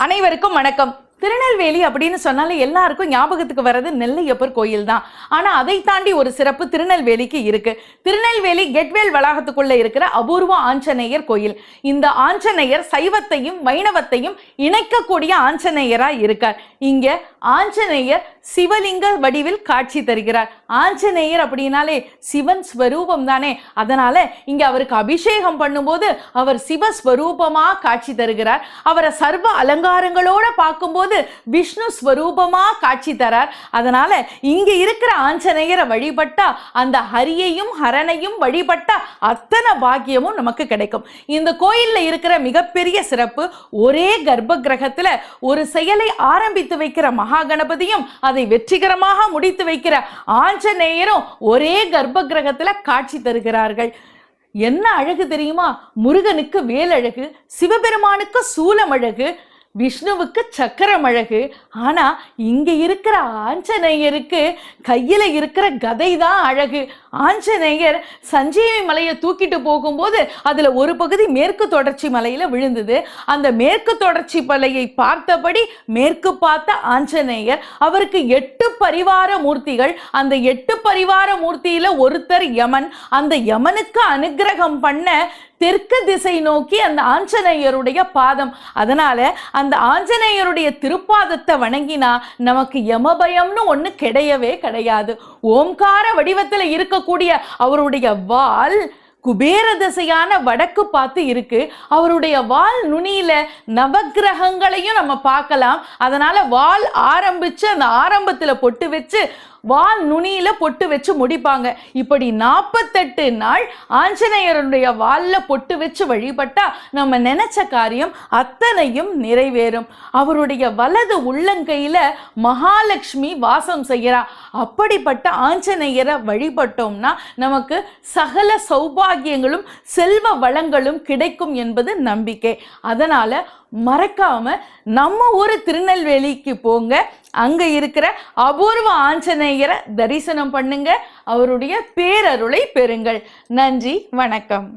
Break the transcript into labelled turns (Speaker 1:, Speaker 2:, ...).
Speaker 1: அனைவருக்கும் வணக்கம். திருநெல்வேலி அப்படின்னு சொன்னாலே எல்லாருக்கும் ஞாபகத்துக்கு வர்றது நெல்லையப்பர் கோயில் தான். ஆனா அதை தாண்டி ஒரு சிறப்பு திருநெல்வேலிக்கு இருக்கு. திருநெல்வேலி கெட்வேல் வளாகத்துக்குள்ள இருக்கிற அபூர்வ ஆஞ்சநேயர் கோயில். இந்த ஆஞ்சநேயர் சைவத்தையும் வைணவத்தையும் இணைக்கக்கூடிய ஆஞ்சநேயரா இருக்கார். இங்க ஆஞ்சநேயர் சிவலிங்க வடிவில் காட்சி தருகிறார். ஆஞ்சநேயர் அப்படின்னாலே சிவன் ஸ்வரூபம் தானே, அதனால இங்க அவருக்கு அபிஷேகம் பண்ணும்போது அவர் சிவஸ்வரூபமா காட்சி தருகிறார். அவரை சர்வ அலங்காரங்களோட பார்க்கும்போது விஷ்ணு ஸ்வரூபமா காட்சி தரார். அதனால இங்க இருக்கிற ஆஞ்சநேயரை வழிபட்டா அந்த ஹரியையும் ஹரனையும் வழிபட்டா அத்தனை பாக்கியமும் நமக்கு கிடைக்கும். இந்த கோயில்ல இருக்கிற மிகப்பெரிய சிறப்பு, ஒரே கர்ப்ப கிரகத்துல ஒரு செயலை ஆரம்பித்து வைக்கிற மகா கணபதியும் அதை வெற்றிகரமாக முடித்து வைக்கிற ஆஞ்சநேயரும் ஒரே கர்ப்ப கிரகத்துல காட்சி தருகிறார்கள். என்ன அழகு தெரியுமா? முருகனுக்கு வேலழகு, சிவபெருமானுக்கு சூலம் அழகு, விஷ்ணுவுக்கு சக்கரம் அழகு. ஆனா இங்க இருக்கிற ஆஞ்சநேயருக்கு கையில இருக்கிற கதை தான் அழகு. ஆஞ்சநேயர் சஞ்சீவி மலையை தூக்கிட்டு போகும்போது அதுல ஒரு பகுதி மேற்கு தொடர்ச்சி மலையில விழுந்தது. அந்த மேற்கு தொடர்ச்சி மலையை பார்த்தபடி மேற்கு பார்த்த ஆஞ்சநேயர், அவருக்கு 8 பரிவார மூர்த்திகள். அந்த 8 பரிவார மூர்த்தியில ஒருத்தர் யமன். அந்த யமனுக்கு அனுகிரகம் பண்ண தெற்கு திசை நோக்கி அந்த ஆஞ்சநேயருடைய பாதம். அதனால அந்த ஆஞ்சநேயருடைய திருப்பாதத்தை வணங்கினா நமக்கு யமபயம்னு ஒண்ணு கிடையவே கிடையாது. ஓம்கார வடிவத்துல இருக்கக்கூடிய அவருடைய வால் குபேர திசையான வடக்கு பார்த்து இருக்கு. அவருடைய வால் நுனியில நவக்கிரகங்களையும் நம்ம பார்க்கலாம். அதனால வால் ஆரம்பிச்சு அந்த ஆரம்பத்துல பொட்டு வச்சு வால் நுனியில பொட்டு வச்சு முடிப்பாங்க. இப்படி 48 நாள் ஆஞ்சநேயருடைய வால்ல பொட்டு வச்சு வழிபட்டா நம்ம நினைச்ச காரியம் அத்தனையும் நிறைவேறும். அவருடைய வலது உள்ளங்கையில மகாலட்சுமி வாசம் செய்கிறா. அப்படிப்பட்ட ஆஞ்சநேயரை வழிபட்டோம்னா நமக்கு சகல சௌபாகியங்களும் செல்வ வளங்களும் கிடைக்கும் என்பது நம்பிக்கை. அதனால மறக்காம நம்ம ஊர் திருநெல்வேலிக்கு போங்க. அங்க இருக்கிற அபூர்வ ஆஞ்சநேயரை தரிசனம் பண்ணுங்க. அவருடைய பேரருளை பெறுங்கள். நன்றி, வணக்கம்.